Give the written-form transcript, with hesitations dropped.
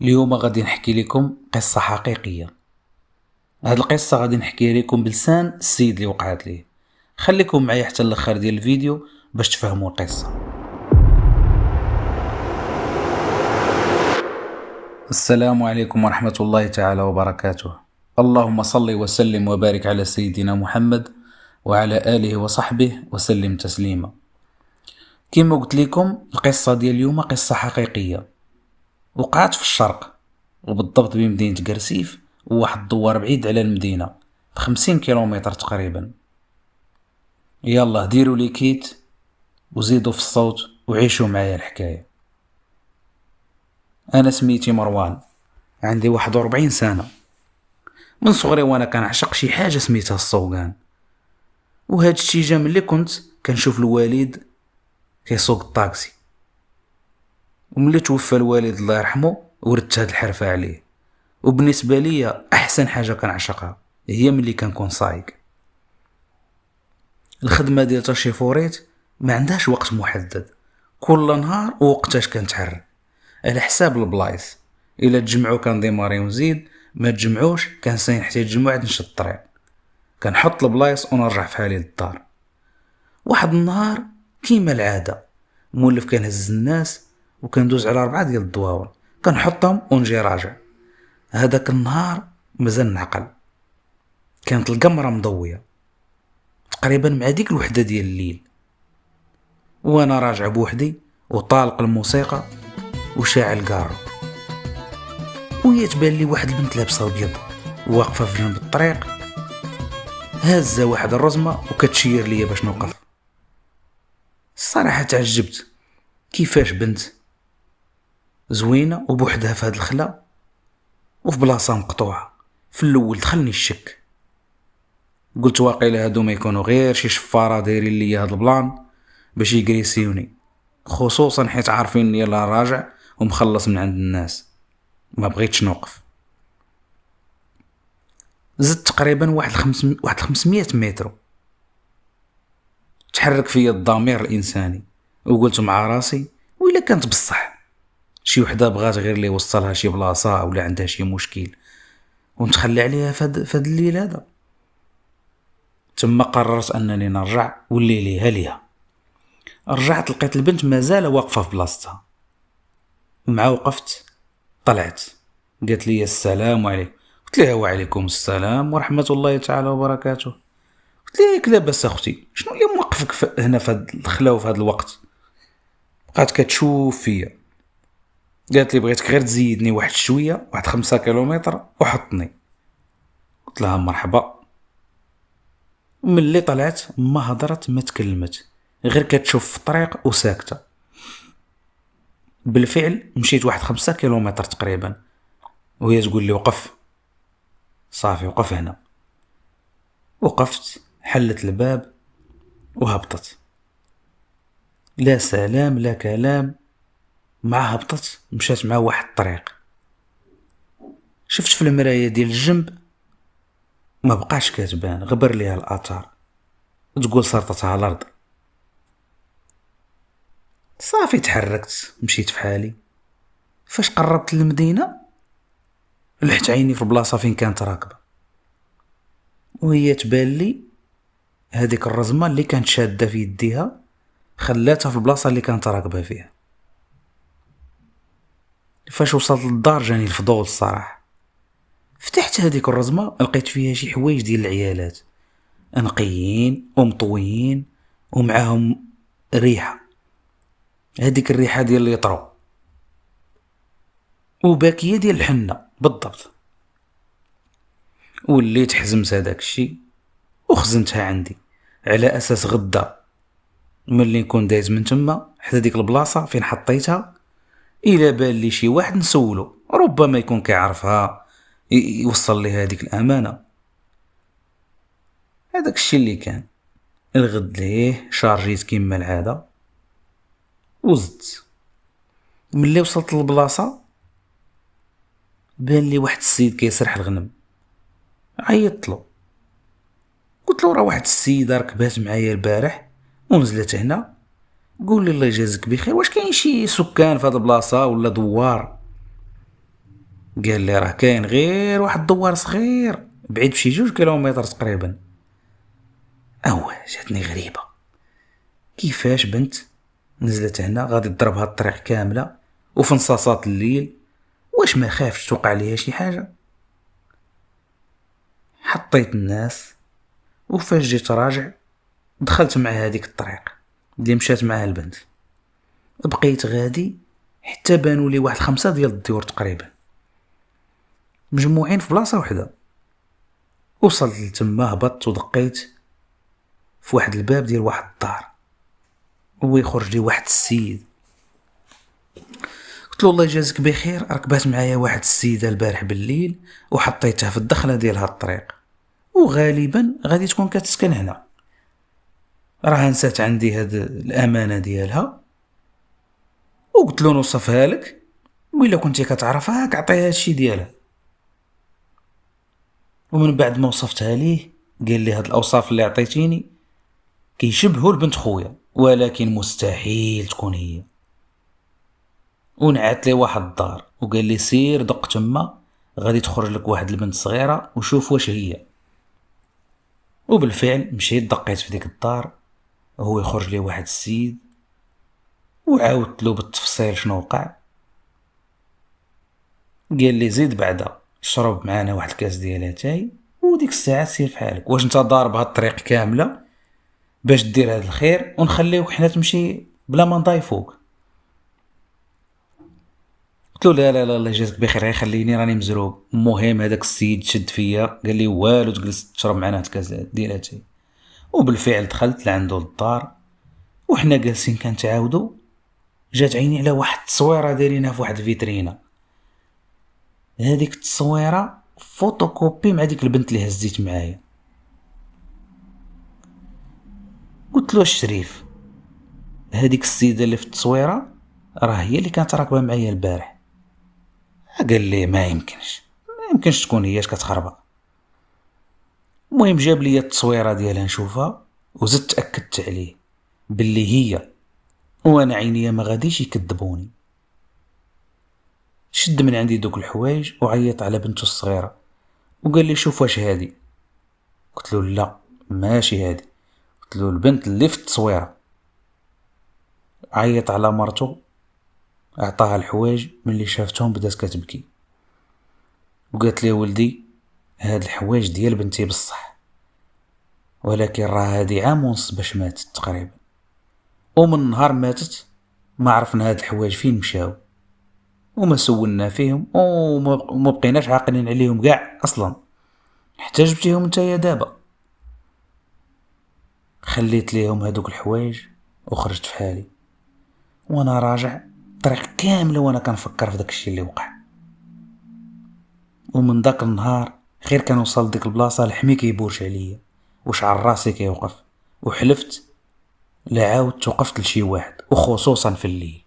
اليوم غادي نحكي لكم قصة حقيقية. هاد القصة غادي نحكي لكم بلسان السيد اللي وقعت ليه. خليكم معايا حتى الاخر ديال الفيديو باش تفهموا القصة. السلام عليكم ورحمة الله تعالى وبركاته. اللهم صل وسلم وبارك على سيدنا محمد وعلى آله وصحبه وسلم تسليما. كما قلت لكم القصة ديال اليوم قصة حقيقية وقعت في الشرق، وبالضبط بمدينة قرسيف، وواحد الدوار بعيد على المدينة ب50 كيلومتر تقريبا. يلا ديروا لي كيت وزيدوا في الصوت وعيشوا معايا الحكاية. أنا سميتي مروان، عندي 41 سنة. من صغري وأنا كنعشق شي حاجة سميتها الصوغان، وهاد الشي جا ملي كنت كنشوف الوالد كيسوق الطاكسي، وملي توفى الوالد الله يرحمه وردت هاد الحرفة عليه. وبالنسبة لي أحسن حاجة كنعشقها هي ملي كنكون صايق. الخدمة ديال تاشيفوريت ما عندهاش وقت محدد، كل نهار ووقتاش كنتحرك على حساب البلايص. الا تجمعوا كنديماري ونزيد، ما تجمعوش كنساين حتى يتجمعوا عاد نشد الطريق، كنحط البلايص ونرجع في حالي للدار. واحد النهار كيما العاده مولف كنهز الناس وكندوز على 4 ديال الدواور، كنحطهم ونجي راجع. هذاك النهار مازال نعقل، كانت القمره مضويه تقريبا مع ديك الوحده ديال الليل، وانا راجع بوحدي وطالق الموسيقى وشاعل كارو. وهي تبان لي واحد البنت لابسه ابيض واقفه في جنب الطريق، هازه واحد الرزمه وكتشير ليا باش نوقف. الصراحه تعجبت كيفاش بنت زوينه وبوحدها في هاد الخلا وفي بلاصه مقطوعه. في الاول دخلني الشك، قلت واقيلا هادو ما يكونوا غير شي شفاره دايرين ليا هاد البلان باش يجريسيوني، خصوصا حيت عارفين يلا راجع ومخلص من عند الناس. ما بغيتش نوقف، زدت تقريبا واحد 500 متر. تحرك فيا الضمير الانساني وقلت مع راسي وإلا كانت بصح شي وحده بغات غير لي يوصلها شي بلاصه ولا عندها شي مشكل ونتخلي عليها فهاد الليل هذا. ثم قررت انني نرجع والليلي ليها. رجعت لقيت البنت مازال واقفه في بلاصتها. مع وقفت طلعت، قالت لي السلام عليكم. قلت لها وعليكم السلام ورحمه الله تعالى وبركاته. قلت لها ياك لاباس اختي، شنو اللي موقفك هنا في هاد الخلا وفي هاد الوقت؟ بقات كتشوف فيا، قالت لي بغيتك غير تزيدني واحد شويه، واحد 5 كيلومتر وحطني. قلت لها مرحبا. ملي طلعت ما هضرت ما تكلمت، غير كتشوف في الطريق وساكته. بالفعل مشيت واحد 5 كيلومتر تقريبا وهي تقول لي وقف. صافي وقف هنا. وقفت، حلت الباب وهبطت. لا سلام لا كلام، مع هبطت مشات مع واحد الطريق. شفت في المراية ديال الجنب ما بقاش كتبان، غبر ليها الاثار، تقول سرطتها على الارض. صافي تحركت مشيت في حالي. فاش قربت للمدينة لحت عيني في البلاصة فين كانت راكبة، وهي تبان لي هذيك الرزمة اللي كانت شادة في يديها خلاتها في البلاصة اللي كانت راكبة فيها. فاش وصلت للدار جاني الفضول الصراحة. فتحت هذيك الرزمة لقيت فيها شي حوايج ديال العيالات نقيين ومطويين ومعاهم ريحة، هذيك الريحة ديال اللي يطرو وباكية ديال الحنة بالضبط. وليت حزمت هذاك الشيء وخزنتها عندي على اساس غدا ملي نكون دايز من تما حتى ديك البلاصة فين حطيتها، الى بان لي شي واحد نسولو ربما يكون كيعرفها يوصل لي هذيك الامانه. هذاك الشيء اللي كان. الغد ليه شارجيت كيما العاده وزدت. ملي وصلت للبلاصه بان لي واحد السيد كيسرح الغنم. عيطت له، قلت له راه واحد السيده ركبات معايا البارح ونزلت هنا، قول لي الله يجازيك بخير، واش كاين شي سكان في هذه البلاصه ولا دوار؟ قال لي راه كاين غير واحد الدوار صغير بعيد بشي 2 كيلومتر تقريبا. جاتني غريبه، كيفاش بنت نزلت هنا غادي تضرب هاد الطريق كامله وفي نصاصات الليل؟ واش ما خافش توقع ليها شي حاجه؟ حطيت الناس وفاش جيت راجع دخلت مع هذيك الطريق اللي مشات معها البنت. بقيت غادي حتى بانوا لي واحد 5 ديال الديور تقريبا مجموعين في بلاصه وحده. وصلت لتما، هبطت ودقيت في واحد الباب ديال واحد الدار، ويخرج لي واحد السيد. قلت له الله يجازيك بخير، ركبات معايا واحد السيده البارح بالليل وحطيتها في الدخله ديال هاد الطريق، وغالبا غادي تكون كتسكن هنا، راه نسات عندي هاد الامانه ديالها. وقلت له نوصفها لك، وإلا كنتي كتعرفها كعطيها هادشي ديالها. ومن بعد ما وصفتها ليه قال لي هاد الاوصاف اللي عطيتيني كيشبهوا البنت خويا، ولكن مستحيل تكون هي. ونعت لي واحد الدار وقال لي سير دق تما، غادي تخرج لك واحد البنت صغيره وشوف واش هي. وبالفعل مشيت دقيت في ديك الدار، وهو يخرج لي واحد السيد، وعاودت له بالتفصيل شنو وقع. قال لي زيد بعدا شرب معانا واحد الكاس ديال اتاي، وديك الساعه سير في حالك. واش انت ضارب هاد الطريق كامله باش دير هاد الخير ونخليوك حنا تمشي بلا ما نضايفوك؟ قلت له لا لا لا الله يجازيك بخير، غير خليني راني مزروب. المهم هذاك السيد شد فيا قال لي والو تجلس تشرب معنا الكاس ديال اتاي. وبالفعل دخلت لعندو للدار، وحنا جالسين كنتعاودوا جات عيني على واحد التصويره دايرينها في واحد الفيترينا. هذيك التصويره فوتوكوبي مع ديك البنت اللي هزيت معايا. قلت له الشريف، هذيك السيده اللي في التصويره راه هي اللي كانت راكبه معايا البارح. قال لي ما يمكنش تكون هي كتخربق. المهم جاب لي التصويره ديالها نشوفها، وزدت تاكدت عليه باللي هي، وانا عينيا ما غاديش يكذبوني. شد من عندي دوك الحوايج وعيط على بنته الصغيره وقال لي شوف واش هادي. قلت له لا ماشي هادي، قلت له البنت اللي في التصويره. عيط على مرته، اعطاها الحوايج، من اللي شافتهم بدات كتبكي وقالت لي ولدي هاد الحوايج ديال بنتي بصح، ولكن راه هادي عام ونص باش ماتت تقريبا، ومن نهار ماتت ما عرفنا هاد الحوايج فين مشاو، وما سولنا فيهم وما بقيناش عاقلين عليهم كاع اصلا، حتى جبتيهم نتايا دابا. خليت ليهم هادوك الحوايج وخرجت في حالي، وانا راجع طريق كامله وانا كنفكر في داك الشيء اللي وقع. ومن داك النهار غير كنوصل لديك البلاصه الحمي كيبوش عليا وشعر راسي كيوقف، وحلفت لا عاود توقفت لشي واحد وخصوصا في الليل.